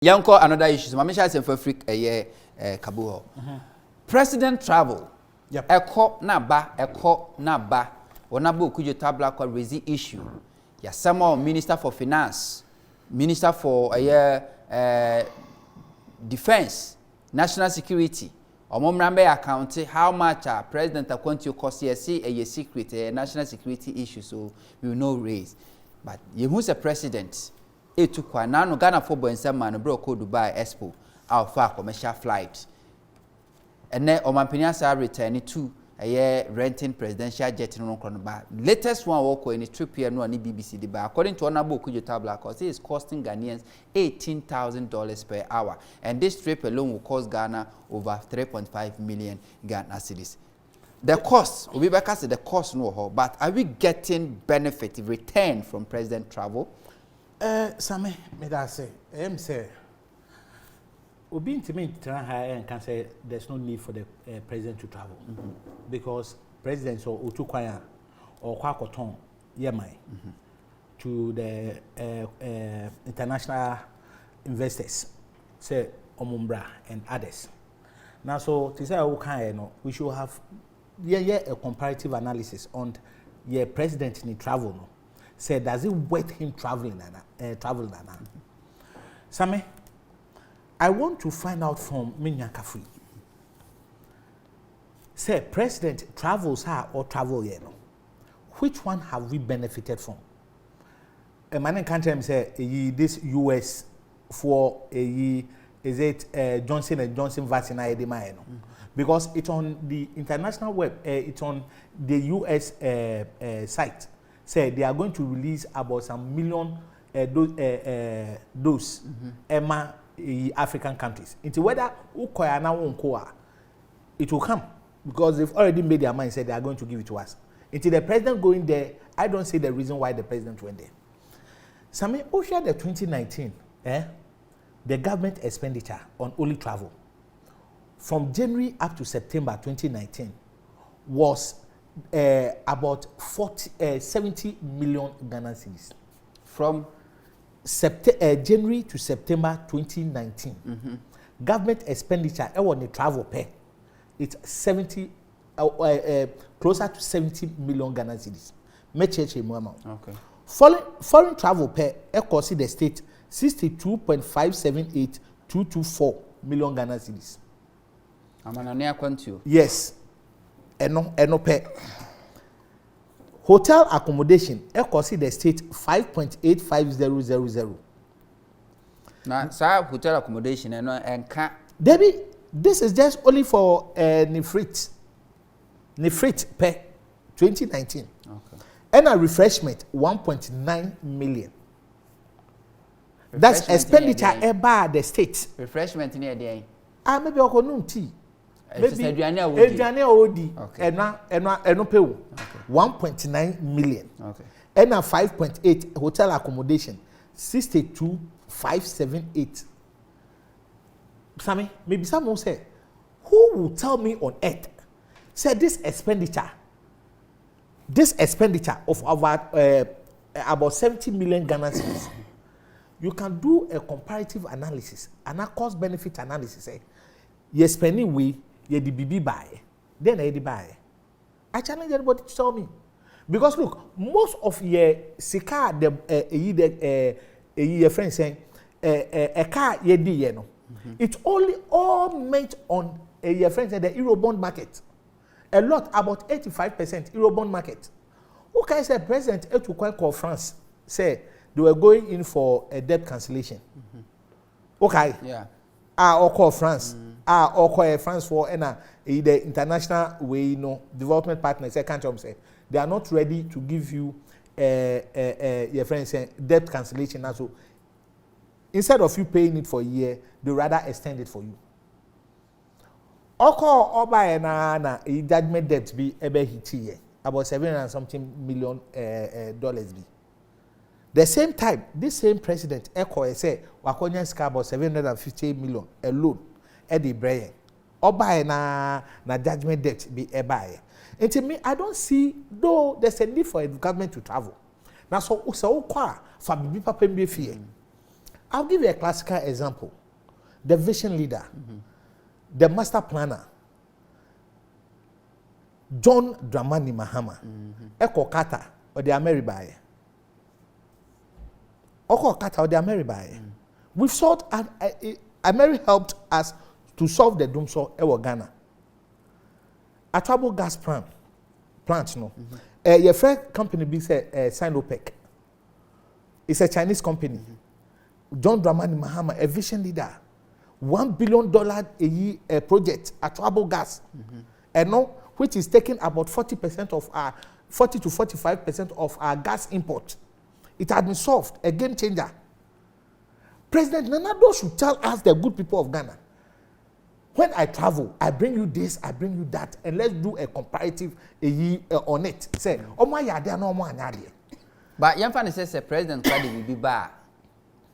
Yanko another issue. Mama shall say for freak a year Kabuho. President travel. Yep. Eko na ba. Onabo kujo tabla kwa raise issue. Ya sama Minister for Finance, Minister for Defense, National Security. Omomrambe account how much President Akwanti cost here see a secret national security issue, so we will not raise. But you who's a president. Etukwa nano Ghana for Boensema no bro ko Dubai Expo out far commercial flight. And then Omampania sa return to renting presidential jet no ba. Latest one walk in trip here no ani BBC the ba. According to Honorable Kujo Tabla cost is costing Ghanaians $18,000 per hour. And this trip alone will cost Ghana over 3.5 million Ghana cedis. The cost, we back the cost no, but are we getting benefit return from president travel? Same, me that say, say, Obi intimate high and can say there's no need for the president to travel because presidents or Utukwaya or Kwakoton Yemai to the international investors, say Omumbra and others. Now, so to say we should have a comparative analysis on the president in travel. No? Say, does it worth him traveling? Same, I want to find out from Minyaka Free. Say, president travels her or travel here. No? Which one have we benefited from? A man in country say, this US for is it Johnson and Johnson vaccine because it's on the international web, it's on the US site. Say they are going to release about some million dose Emma African countries. Into whether Ukoyana won't go, it will come because they've already made their mind. Said they are going to give it to us. Until the president going there, I don't see the reason why the president went there. Sami, Osha the 2019, the government expenditure on only travel from January up to September 2019 was about 70 million Ghana cedis. From January to September 2019, government expenditure on the travel pay, it's 70, closer to 70 million Ghana cedis. Okay. Foreign travel pay, equals the state 62.578224 million Ghana cedis. Yes. Eno pay. Hotel accommodation, equals the state 5.85000. Now, sir, hotel accommodation and car. Debbie, this is just only for Nifrit pay 2019. Okay. And a refreshment 1.9 million. That's expenditure about the state. Refreshment near the maybe Okonum tea. Maybe Adriana Odi. Eno pay 1.9 million. Okay. And a 5.8 hotel accommodation 62,578. Sammy, maybe someone say, who will tell me on earth? Say this expenditure of about 70 million Ghana cedis. You can do a comparative analysis and a cost benefit analysis. You're spending we the BB buy, then I buy. I challenge everybody to tell me. Because look, most of your sika your friends saying a car ye di no. It's only all meant on your friends the Eurobond market. A lot, about 85% Eurobond market. Okay, say President Etukwa France say they were going in for a debt cancellation. Okay. Yeah. Or call France. Or call France for the international way, development partners. I can't say they are not ready to give you your friends debt cancellation. So instead of you paying it for a year, they rather extend it for you. Or call or buy a judgment debt be about 700 and something million dollars be. The same time, this same president Eko say Wakonya ska about 750 million alone Eddie Brian. Or buy na judgment debt be a buy. And to me, I don't see though there's a need for a government to travel. Now so kwa for bibi papa mbe fie. I'll give you a classical example. The vision leader, the master planner, John Dramani Mahama, Eko Kata or the Ameribaye. Oko Kata or the Ameribaye. We've sought and Ameri helped us to solve the Dumso Ewa Ghana. A trouble gas plant no. Your friend company be say Sinopec. It's a Chinese company. John Dramani Mahama, a vision leader, $1 billion a year project, a trouble gas, and no, which is taking about 40% of our 40 to 45% of our gas import. It had been solved, a game changer. President Nana Addo should tell us, the good people of Ghana, when I travel, I bring you this, I bring you that, and let's do a comparative on it. Say, oh my yard, no more yard. But young fan says the president will be back.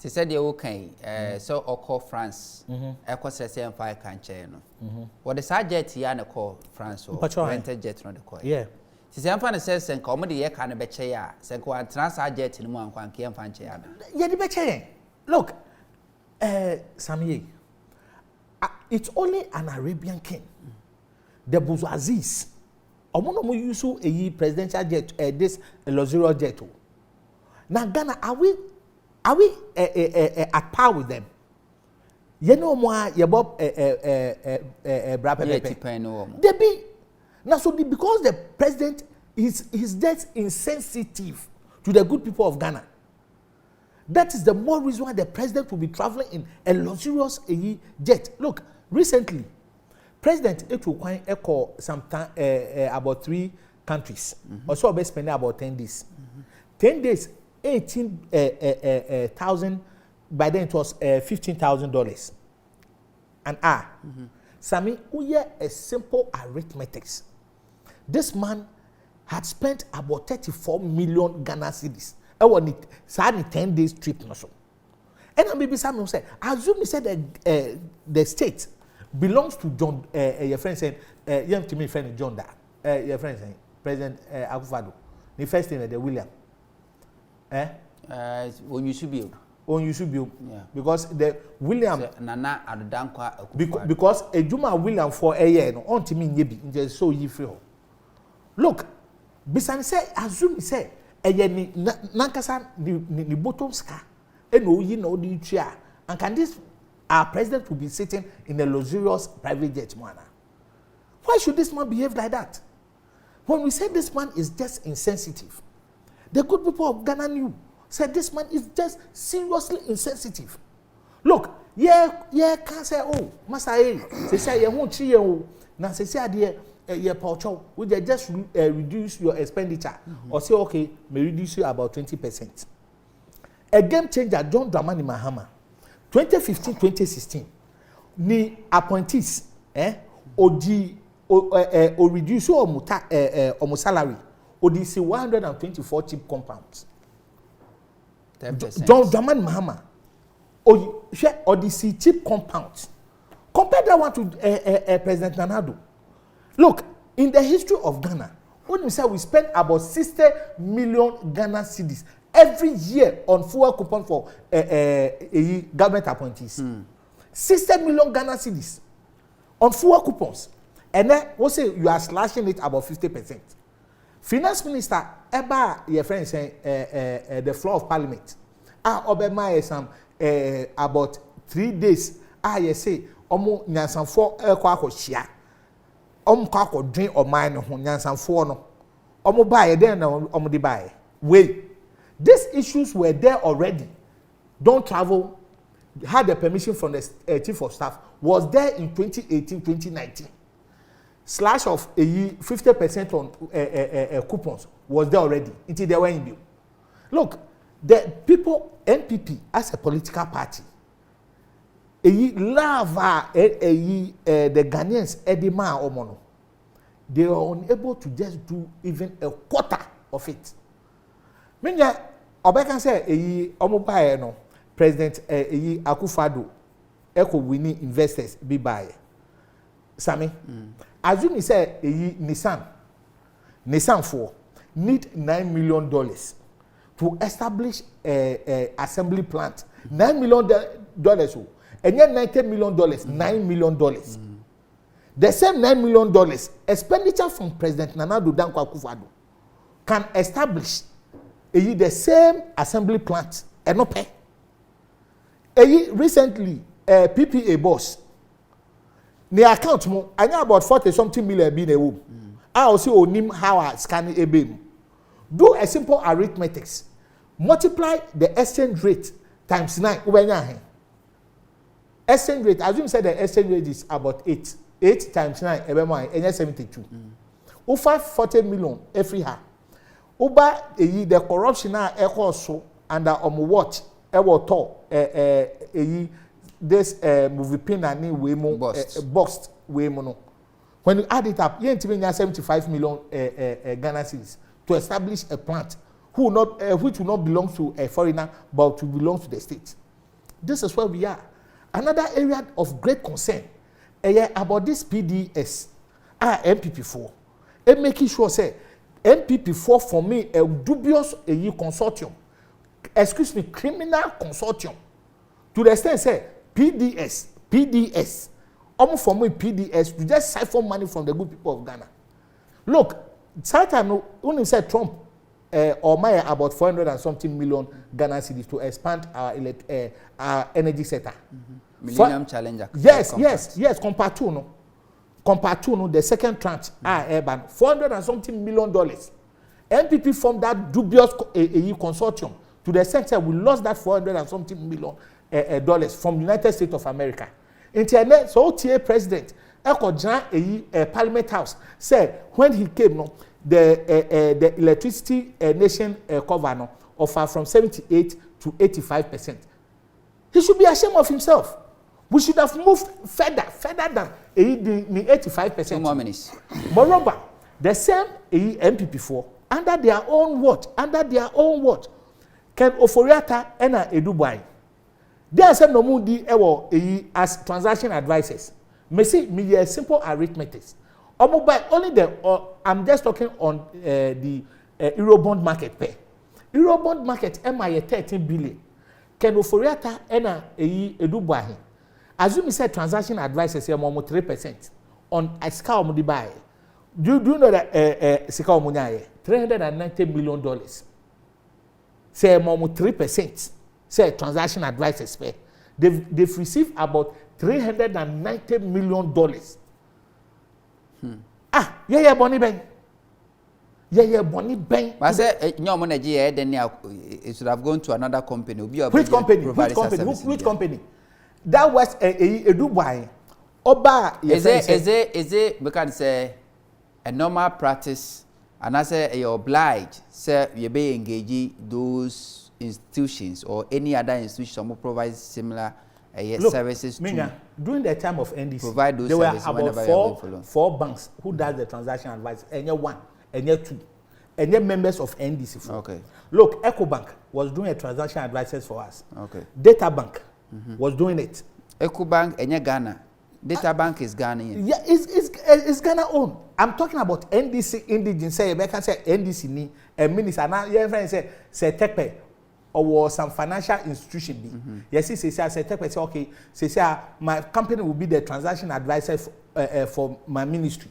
She said they okay, so or call France. Echo says and 5 can't what the subject here call France or rented jet on the coin. Yeah. She said, fan says and comedy ye can be chair, Senko and transfer jet in one can kill fanchiana. Yeah, the better. Look, Samye, it's only an Arabian king. The bourgeoisies. Omono use a presidential jet, this luxurious jet. Now Ghana, are we at par with them? You know more about Brapper. They be now so because the president is just insensitive to the good people of Ghana. That is the more reason why the president will be traveling in a luxurious jet. Look, recently, President Etukwai echo sometime about 3 countries. Also, be spending about 10 days. 10 days, 18,000. By then it was $15,000 an hour. Sami, we are a simple arithmetics. This man had spent about 34 million Ghana cedis. I want it. So 10 days trip no so. And maybe someone said, assume he said the state belongs to John. Your friend said, you have to me friend John that. Your friend said, President Akufo-Addo. The first thing the William. When you should be. Yeah. Because the William Nana Adudankwa because a Juma William for a year no on to me yebi nje so yi free. Look, Bisan say assume say ni nankasa ni bottom ska eno yi na odi tua and can this our president will be sitting in a luxurious private jet manner? Why should this man behave like that? When we say this man is just insensitive, the good people of Ghana knew said this man is just seriously insensitive. Look, can't say, oh, Master, they say you won't see you. Now, they say, dear, would you just reduce your expenditure or say, okay, may reduce you about 20%. A game changer, John Dramani Mahama, 2015-2016, ni appointees, o reduce your salary, or see 124 cheap compounds. 10%. John Dramani Mahama, or the cheap compounds. Compare that one to President Nana Addo. Look, in the history of Ghana, when we say we spend about 60 million Ghana cedis every year on fuel coupon for government appointees. 60 million Ghana cedis on fuel coupons. And then we'll say you are slashing it about 50%. Finance Minister Eba, your friend saying the floor of Parliament. Obama is about 3 days. You say, Omo nyansan for kwa shia. Kwa drink or mine nyansan for no. Omo buy then omo di buy. Wait, these issues were there already. Don't travel. Had the permission from the chief of staff. Was there in 2018-2019. Slash of 50% on coupons was there already until they were in bill. Look, the people, NPP as a political party, the Ghanaians, Edema Omono, they are unable to just do even a quarter of it. Menya, Obeka say, Omobaye no, President Akufo-Addo, Eko winning investors be buy. Sami, assume he said Nissan 4 need $9 million to establish a assembly plant $9 million oh, and yet $90 million, $9 million. The same $9 million expenditure from President Nana Addo Dankwa Akufo-Addo can establish the same assembly plant and not pay. Recently, PPA boss, the account mo, I know about 40-something million being a womb. I also own how I scan a beam. Do a simple arithmetic. Multiply the exchange rate times 9. Exchange rate, assume say the exchange rate is about 8. 8 times 9, and 72. Over 40 million every year. Over the corruption now so under watch this movie pin and way more boxed way mono. When you add it up, you ain't even 75 million Ghana cedis to establish a plant which will not belong to a foreigner but to belong to the state. This is where we are. Another area of great concern about this PDS MPP4. And making sure say MPP4 for me a dubious consortium. Excuse me, criminal consortium. To the extent say PDS. Almost for me PDS to just siphon money from the good people of Ghana. Look, Satan when he said Trump or Maya about 400 and something million Ghana cedis to expand our energy sector. Millennium Challenger. Yes. Compared to the second tranche urban $400 and something million. MPP formed that dubious consortium to the extent that we lost that $400 and something million from United States of America. Internet so OTA president Parliament House said when he came the electricity nation cover offer from 78 to 85%. He should be ashamed of himself. We should have moved further than the 85%. 2 more minutes. Moreover, the same MPP4 under their own watch, Ken Oforiatta and Edubai. They are some no mundi as transaction advisors. Me see me a simple arithmetic. Only I'm just talking on the Eurobond market pay. Eurobond market MI 13 billion. Ken Oforiatta and Edubai. Assume say transaction advisors here more 3% on a scale of buy. Do you know that scale $390 million? Say more 3%. Say transaction advisors pay. They've received about $390 million. Bonnie Ben. Bonnie Ben. I say no money then it should have gone to another company. Which company? That was a Dubai. Oba is it because say a normal practice and I say you obliged say you be engaging those institutions or any other institution who provides similar services to during the time of NDC provide those there were services about four banks who does the transaction advice and one and two and members of NDC. Okay. Look, EcoBank was doing a transaction advisors for us. Okay. Data Bank was doing it. EcoBank and Ghana. Data Bank is Ghanaian. Yeah, it's Ghana own. I'm talking about NDC indigenous. Say I can say NDC ni a minister. Now your friend say Tepe or some financial institution be. Yes, say Tepe say okay. Say my company will be the transaction advisor for my ministry.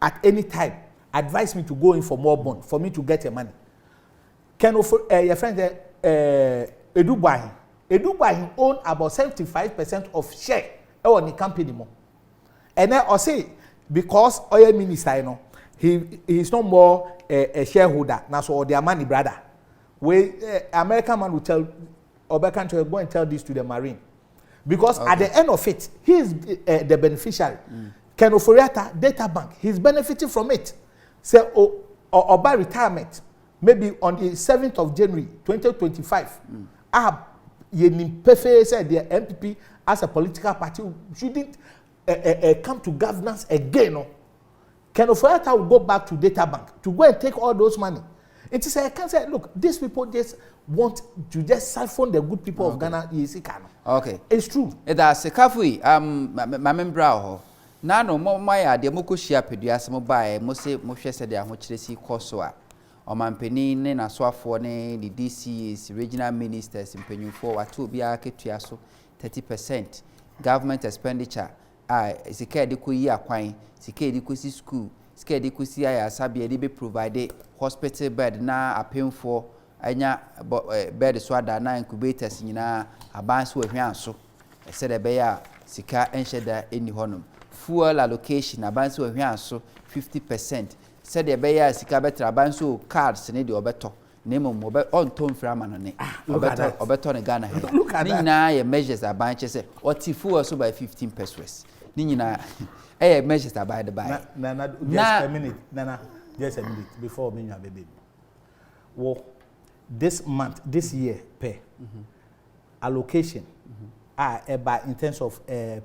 At any time, advise me to go in for more bond for me to get the money. Can offer your friend Edubai. Edubai own about 75% of share on the company more. And then I say because oil minister, you know, he is no more a shareholder. Now so their money, brother. American man will tell other country go and tell this to the Marine, because at the end of it, he is the beneficiary. Ken Oforiatta Data Bank, he's benefiting from it. Say or by retirement, maybe on the 7th of January 2025. Said the MPP as a political party shouldn't come to governance again. No? Ken Oforiatta will go back to Data Bank to go and take all those money. It is I can say, look, these people just want to just siphon the good people of Ghana. Okay, it's true. That's a kafui. My member. Now no more my idea. Moko share peduas mo buy. Mo say mo share say they are much less cost so. Omampeni ne nasoafo ne the DCs, regional ministers, mpenyufo watu bia ketua so 30%. Government expenditure sika edi ko yi akwan, sika edi ko si school, sika edi ko si ayasabe edi be provide hospital bed na apemfo anya bed so ada na incubators nyina aban so ahwan so said ebeya sika enheda eni honum. Fuel allocation aban so ahwan so 50%. Said ebeya sika betra aban so cards ne de obeto nemo mo be on tom frama no ne obeto ne Ghana he ni nyina ye measures aban che se oti fuel so by 15 pesos ni nyina measures aban de by just a minute just a minute before me nwa baby wo this month this year pay allocation about in terms of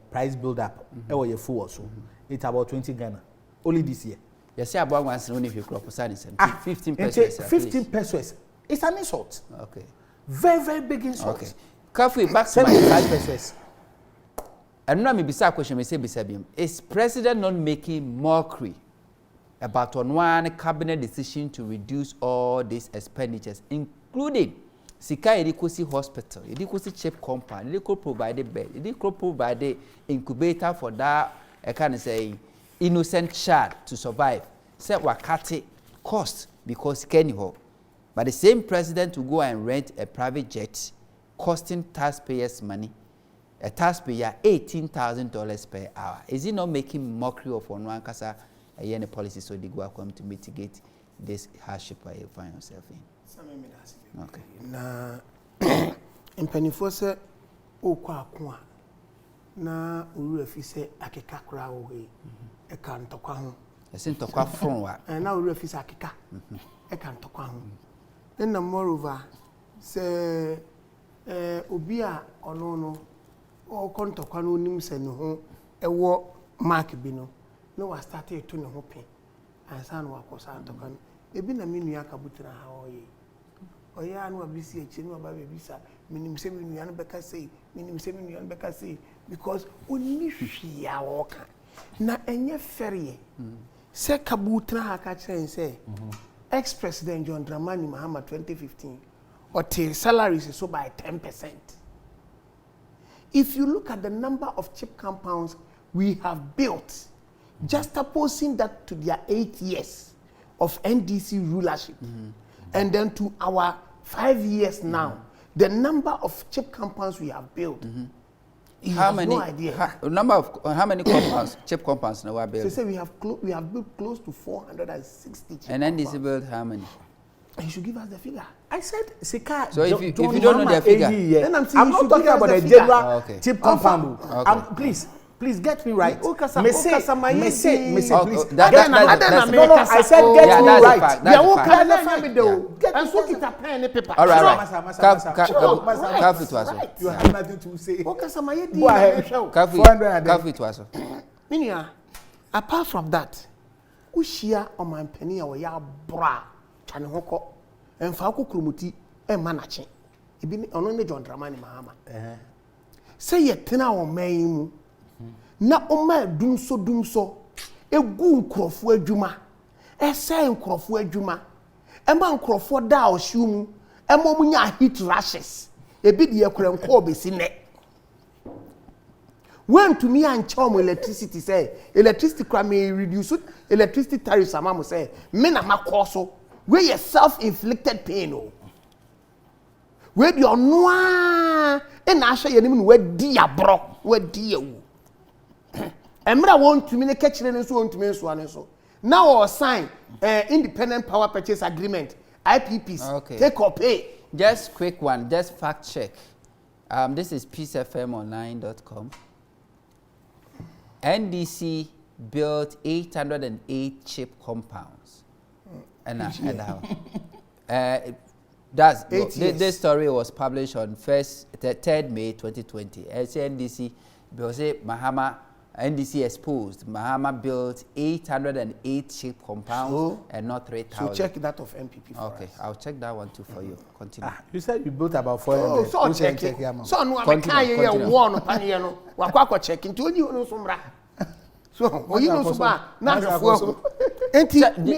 price build up your fuel so it's about 20 Ghana only this year. Yes, I bought one only if you crop 15 pesos. 15 pesos. It's an insult. Okay. Very, very big insult. Okay. Carefully back to 75 pesos. And now, maybe a question, is President not making mockery about on one cabinet decision to reduce all these expenditures, including Sika Edikosi Hospital, Edikosi Chip Compound, Ediko provide bed, Ediko provide incubator for that, I can't say, innocent child to survive. Say wakati cost because Kenny ho. But the same president to go and rent a private jet costing taxpayers money, a taxpayer $18,000 per hour. Is he not making mockery of one kasa a policy so they go come to mitigate this hardship you find yourself in? Okay. Na in penifose o kwa na uru afise akeka kra wo he e kan tokwa ho esin tokwa from wa na uru afise akeka e kan tokwa ho then moreover se obi a ono no o kon tokwa no nim se ne ho e wo mark bi no wa start to ne ho pin ansa no akosa tokwa no ebi na menu akabutra ha oye oya no abisi echi no ba bebisa minim se menu an beka say minim se menu an beka say because oni hwia woka na enye ferie se kabutra ha ka kire say ex president John Dramani Mahama 2015 or till salaries so by 10%. If you look at the number of chip compounds we have built, just opposing that to their 8 years of NDC rulership and then to our 5 years now, the number of chip compounds we have built. How many? No idea. How many compounds? Chip compounds now are built. So say we have built close to 460 chip and then this built how many? You should give us the figure. I said Sika. So if you don't know the figure, then I'm not talking about the general chip compound. Okay. Please get me right. Please. I said get me right. Yeah, what can I do? And so get a pen and paper. All right. Careful to us. You have nothing to say. Go ahead. Careful to us. Minia, apart from that, Ushia on my penny or ya bra, Chanihoko, and Falco Krumuti, and Manachi. It been only John Dramani Mahama. Say ye tina or maim. Na oma dum so egu nkrofo adwuma ese nkrofo adwuma ema nkrofo da ohwum ema munya heat rashes ebi de ekure nko obesi ne when to me and chom electricity say electricity kwa me reduce electricity tariffs amamo say me na makoso we ye self inflicted pain o we di ono e na ahwe ye nim no wadi abro wadi ewu Emra want to me catch and so want to me so now or sign independent power purchase agreement IPPs. Okay. Take or pay. Just quick one, just fact check. This is peacefmonline.com. NDC built 808 chip compounds. And that's this story was published on 3rd May 2020. NDC built Mahama. NDC exposed Mahama built 808 chip compounds and not 3,000. So check that of MPP for okay, us. I'll check that one too for you. Continue. You said you built about 400. So check it. So no, I can't one panel. Wakwa check into you no sombra. So you know soba na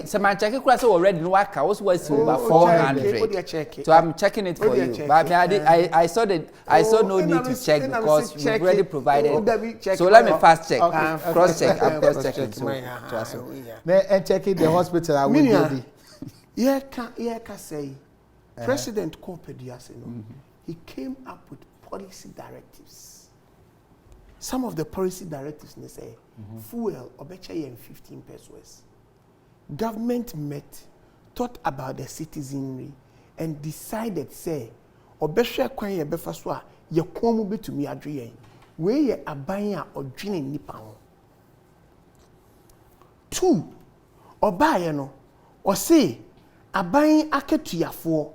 So my check class already no work. I was over 400. So I'm checking it for you. But I saw no need to check because you already provided. So let me fast check, cross check. I'm cross checking. So and checking the hospital. I will do. Yeah, say President Kopediase, he came up with policy directives. Some of the policy directives they say fuel obecha and 15 pesos. Government met, thought about the citizenry, and decided say obesha kwan ye befa so a ye komu betumi adwe we ye aban a odwene nipa ho. 2 obaye no o say aban akatuafo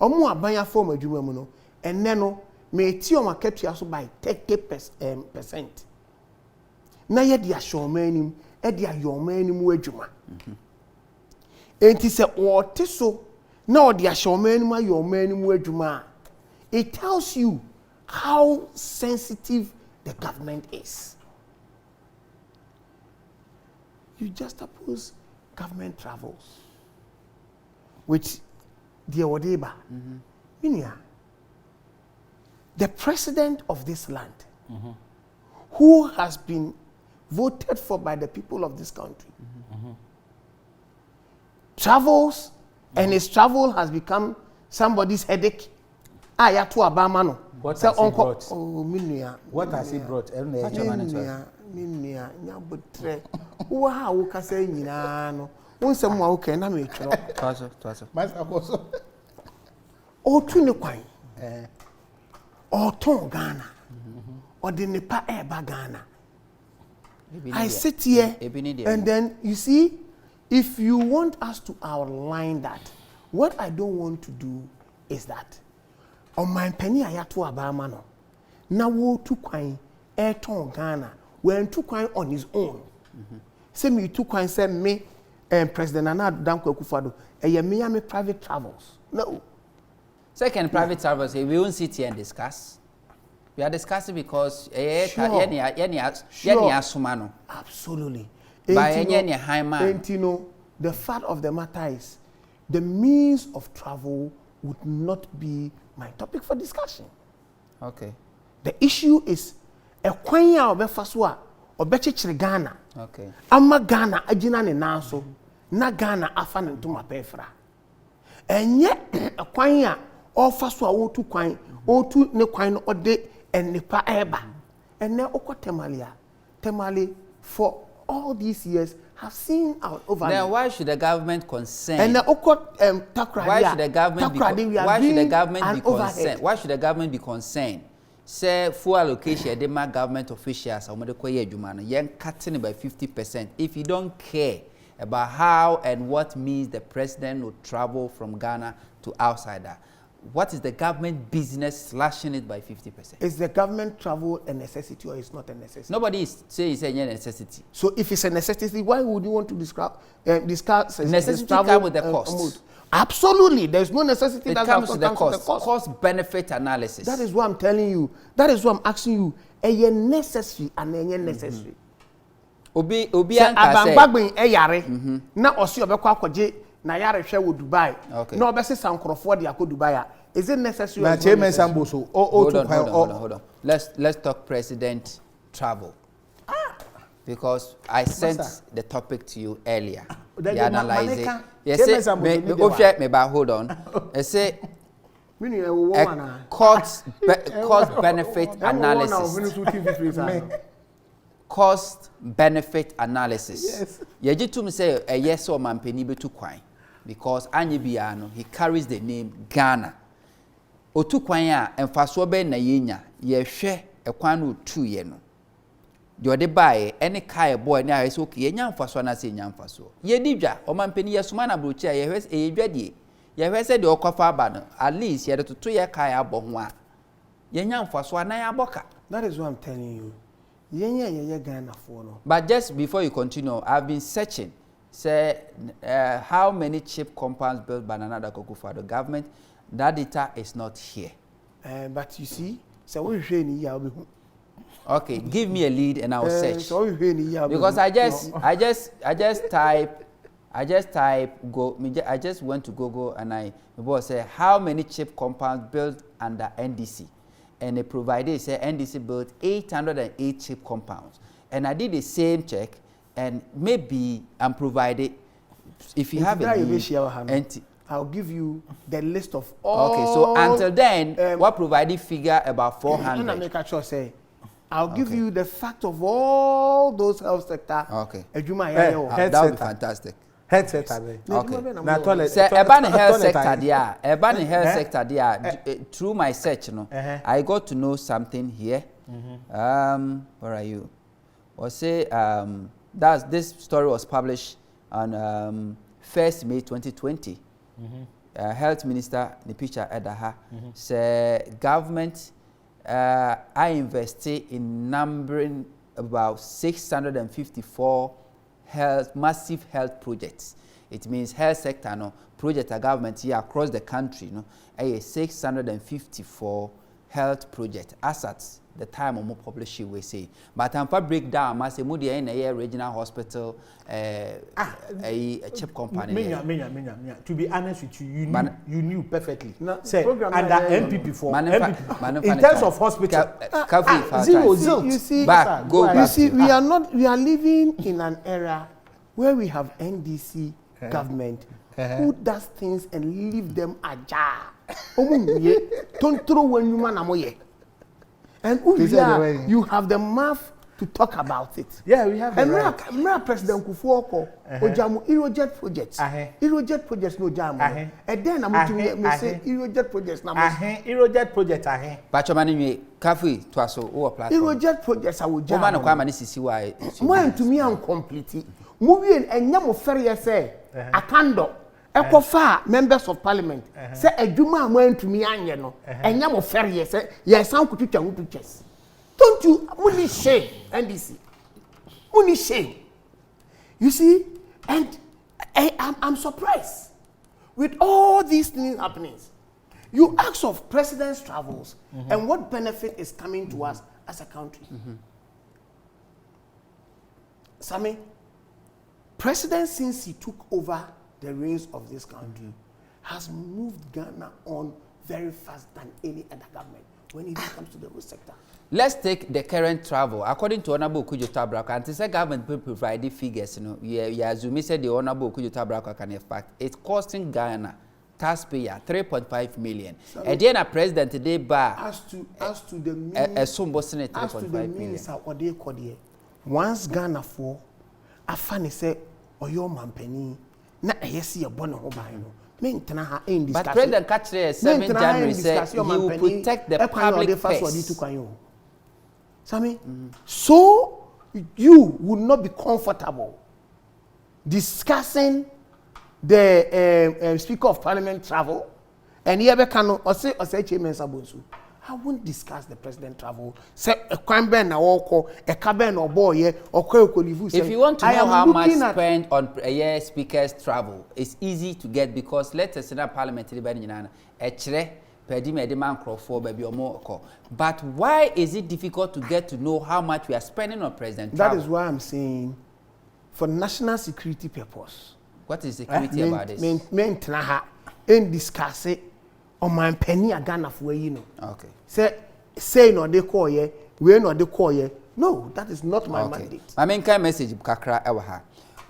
omo aban afo madwuma mu no enne no me ti o makatua so by 30%. Na ye dia shomanim e dia yomanim adwuma. Enti se o te so na o dia shomanim ayomanim adwuma. It tells you how sensitive the government is. You just oppose government travels with the Odeba. The president of this land, who has been voted for by the people of this country, travels, and his travel has become somebody's headache. What has he brought? What has he brought? Ghana, or the Nepal Ghana. I sit here, and then you see, if you want us to outline that, what I don't want to do is that on my penny ayatu abamano, na wo tu kwan airton Ghana, when tu kwan on his own. Say me tu kwan say me and President Nana Danko Akufo-Addo, me private travels. No. Second, private travels, we won't sit here and discuss. We are discussing because Absolutely. The fact of the matter is, the means of travel would not be my topic for discussion. Okay. The issue is a kwanya obefaswa obechichire Ghana. Okay. Ama Ghana agina ne nanso na Ghana afa ne ntoma pefra. Enye a kwanya ofaswa otu kwan otu ne kwan no ode enipa eba. Ene okọ Temali for all these years have seen out over. Then why should the government consent? And Takrady. Why should the government be concerned? Why should the government be concerned? Say full allocation, the government officials are cutting it by 50%. If you don't care about how and what means the president will travel from Ghana to outsider, what is the government business slashing it by 50%? Is the government travel a necessity or is not a necessity? Nobody is saying it's a necessity. So if it's a necessity, why would you want to discuss necessity travel with the cost? Absolutely, there's no necessity. It comes to the cost. Cost-benefit analysis. That is what I'm telling you. That is what I'm asking you. A necessary and a necessary. Obi Abangbagbin yare na osi obekọ akọje na yare hwe wo Dubai. Na obese sankrofo de akọ Dubai. Is it necessary? Na chairman Samboso. Hold on. Let's talk president travel. Because I sent the topic to you earlier. You analyze it. Yes, hold on. I say cost benefit analysis. Cost benefit analysis. Yes. Yeji to me say a yes or man penny be too kwai because Anyi Biano he carries the name Ghana. Otu kwan a emfaso be na yenya ye hwe ekwanu 2 ye no. The other buy any car boy na is okay yenya mfaso na se yenya mfaso. Ye didwa o man penny yesuma na brochi a ye hwe e dwadie. Ye hwe se de okwafa aba no at least ye de toto ye kai abo ho a yenya mfaso na ya boka. That is what I'm telling you. But just before you continue, I've been searching. Say how many chip compounds built by Nana Akufo-Addo government. That data is not here. But you see, so we okay, give me a lead and I'll search. Because I just type I just I just went to Google and I say how many chip compounds built under NDC, and they provided say NDC built 808 chip compounds, and I did the same check, and maybe I'm provided if you have any. I'll give you the list of all. Okay, so until then, what provided figure about 400? And I make sure say. I'll give you the fact of all those health sector. Okay. That would be fantastic. Health sector. Okay. Na toilet. So, about the health sector there, about the health sector there, through my search, I got to know something here. Where are you? This story was published on 1st May 2020. Health Minister Nipicha Edaha said government I invested in numbering about 654 massive health projects. It means health sector project government here across the country 654 health project assets. The time of more publishing we say, but I'm for breakdown. I say, Moody in a regional hospital, a chip company. To be honest with you, you knew perfectly. Say under MPP for in terms of hospital, zero. You see, we are living in an era where we have NDC government who does things and leave them ajar. Don't throw when you man. And you have the mouth to talk about it. Yeah, we have. And President Kufuor Ojamu Irojet projects. Irojet projects no jamu. And then I'm going to say Irojet projects na. Irojet project Bachomani me Kafi twaso o platform. Irojet projects I will jamu. Woman kwa mani sisi wa. Mo to me am complete. Movie and nyamo fere say akando. Ekofa members of parliament say adwuma am to me anye no enya mo fere say yes san kututwa pictures. Don't you money shame NDC? Money shame. You see, and I'm surprised with all these things happening. You ask of president's travels and what benefit is coming to us as a country. Sammy, president since he took over the reins of this country has moved Ghana on very fast than any other government when it comes to the road sector. Let's take the current travel. According to Honorable Kujo Tabraka, and the government will provide the figures, Yazumi said the Honorable Kujo Tabraka can in fact, it's costing Ghana taxpayer 3.5 million. And then a president today bar as to the means, as to the means what they call it. Once Ghana for a funny say Oyo Mampeni. Na eyesi ebono ho ban no mentena ha en discuss. But President Kachre 7 January said he will protect the public purse. Sami, so you would not be comfortable discussing the Speaker of Parliament travel and here be can or say chairman Sabonsu. I won't discuss the president travel. Say a crime ben na woko, a cabin or boy, or if you want to know how much spent on a year speaker's travel, it's easy to get because let us in a parliamentary ban a chere per demand for baby or more. But why is it difficult to get to know how much we are spending on president travel? That is why I'm saying for national security purpose. What is security about this? Men discuss it. On my penny a Ghana for Okay. Say no they call ye, we no they call ye. No, that is not my mandate. My main kind message kakra ewa.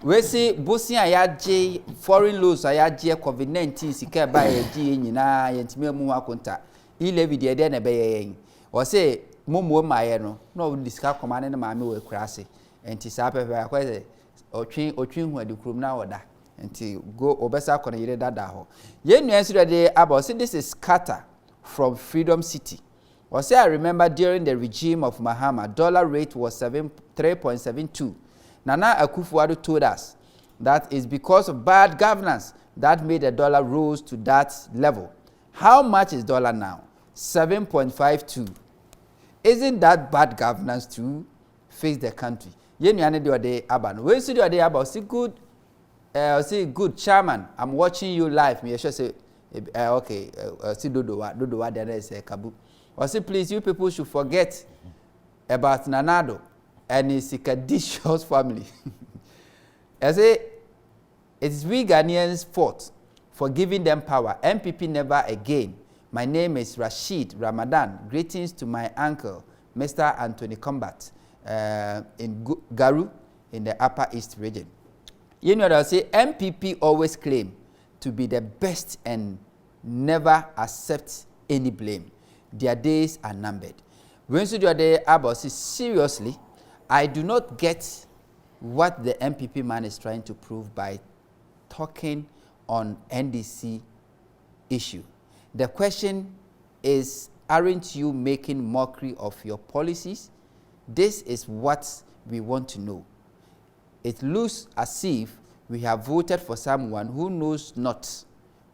We see bosi ayaje foreign loans ayaje COVID-19 sika ba ye nyina yentime mu akonta. I levy de na be ye. O say momo maye no discuss command na maame we krase. Enti sa pepe akwese otwin hu adi krum na oda. Until go obesa kona yire dada ho ye nuansu de about say this is Carter from Freedom City. Or say I remember during the regime of Mahama dollar rate was 3.72. Nana Akufo-Addo told us that is because of bad governance that made the dollar rose to that level. How much is dollar now? 7.52. Isn't that bad governance to face the country? Ye nuane de aban we see de about see good say good chairman, I'm watching you live. Me sure say okay, see Dodo there is Kabu. Or say please you people should forget about Nanado and his Kadishos family. I say It is we Ghanaians' fault for giving them power. MPP never again. My name is Rashid Ramadan. Greetings to my uncle, Mr. Anthony Combat, in Garu, in the Upper East region. You know what I'll say? MPP always claim to be the best and never accept any blame. Their days are numbered. When you do the about seriously, I do not get what the MPP man is trying to prove by talking on NDC issue. The question is, aren't you making mockery of your policies? This is what we want to know. It looks as if we have voted for someone who knows not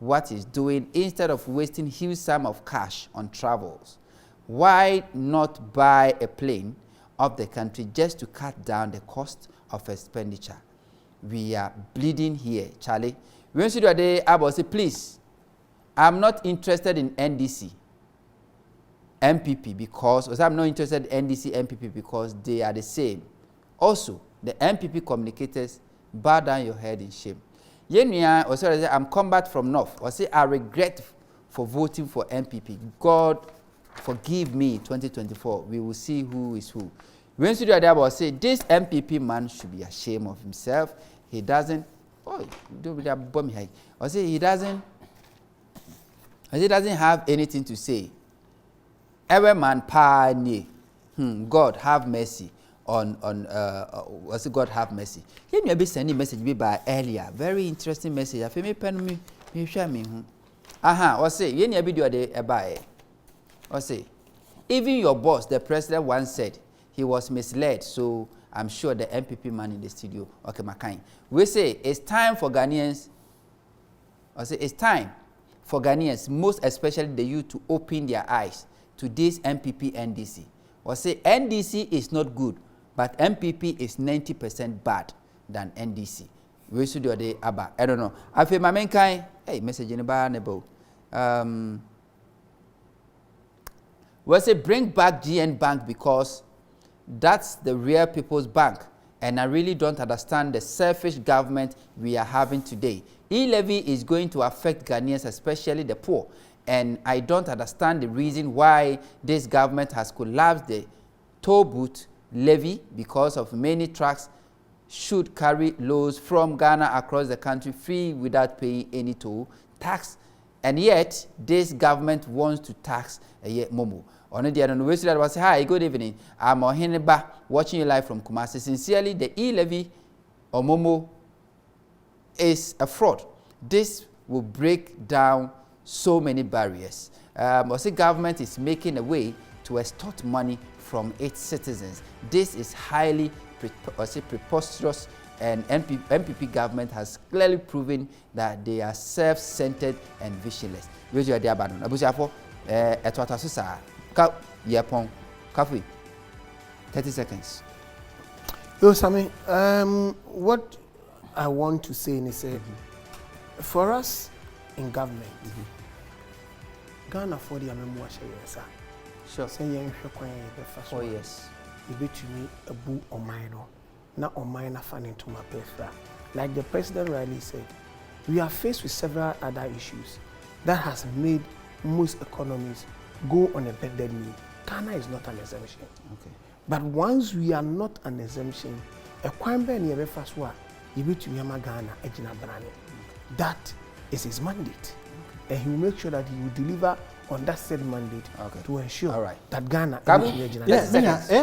what he's doing instead of wasting huge sum of cash on travels. Why not buy a plane of the country just to cut down the cost of expenditure? We are bleeding here, Charlie. When you do the about say, please, I'm not interested in NDC, MPP because I'm not interested in NDC, MPP because they are the same. Also, the MPP communicators, bow down your head in shame. Yenya also say I'm combat from North. Or say I regret for voting for MPP. God forgive me 2024. We will see who is who. When you do that, say this MPP man should be ashamed of himself. He doesn't. Oh, do that bomb here. Or say he doesn't have anything to say. Every man pioneer. God have mercy on God have mercy. You may be sending message me by earlier. Very interesting message. I feel me pen me share me. Or say you need be do a buy. Or say even your boss, the president, once said he was misled. So I'm sure the MPP man in the studio, okay, my kind. We say it's time for Ghanaians. I say it's time for Ghanaians, most especially the youth, to open their eyes to this MPP NDC. Or say NDC is not good, but MPP is 90% bad than NDC. We should do the ABBA. I don't know. I feel my main kind. Hey, message in the nebo. We say bring back GN Bank because that's the real people's bank. And I really don't understand the selfish government we are having today. E-levy is going to affect Ghanaians, especially the poor. And I don't understand the reason why this government has collapsed the toll booth levy because of many trucks should carry loads from Ghana across the country free without paying any toll tax. And yet, this government wants to tax Momo. On the other hand, that was hi, good evening. I'm Oheneba, watching you live from Kumasi. Sincerely, the e-levy or Momo is a fraud. This will break down so many barriers. The government is making a way to extort money from its citizens. This is highly preposterous, and MPP government has clearly proven that they are self-centered and visionless. Those are the abandon. Abusiafo, etwatasusa, yapon, kafi. 30 seconds. Yo, Sammy, what I want to say is, for us in government, Ghana for the memoir, sure. Say young 4 years. You bet me a boo or minor, not on minor funding to my paper. Like the president rightly said, we are faced with several other issues that has made most economies go on a bended knee. Ghana is not an exemption. Okay. But once we are not an exemption, a crime ben you first one, you bet you Ghana ejina brane. That is his mandate. And he will make sure that he will deliver on that said mandate to ensure that Ghana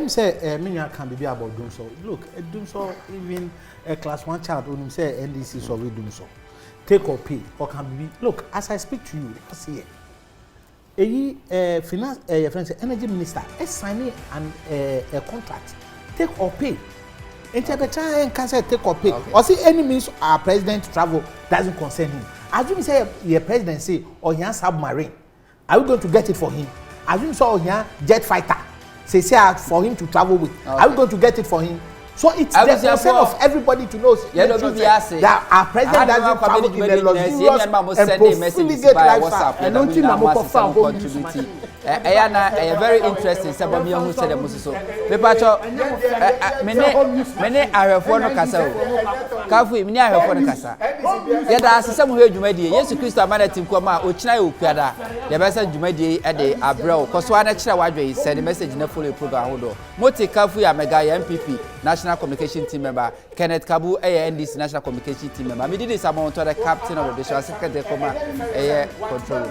say Minya can be about doing so. Look, doing so even a class 1 child when say NDC so we doing so. Take or pay or can be look as I speak to you last year. Finance friends energy minister is signing a contract. Take or pay. Interpretation can say take or pay. Or see any means our president travel doesn't concern him. Assume say your president say or your submarine. Are we going to get it for him? Assume so or your jet fighter. Say for him to travel with. Are we going to get it for him? So it's the concern of everybody to know that our president doesn't travel in a luxurious and profligate lifestyle. And don't think I'm contributing. A very interesting. Sabami who said the Musso. Pepacho, many are for no castle. Kafu, many are for the casa. Yet, as some who you made, yes, Christa Manatim Koma, Uchina Ukada, the best Jumedi at the Abro, Coswana Chawadi said the message in a fully program. Moti Kafu, Amega MPP, National Communication Team member, Kenneth Kabu, ANDC National Communication Team member. I did this amount to the captain of the Secretary Command, control.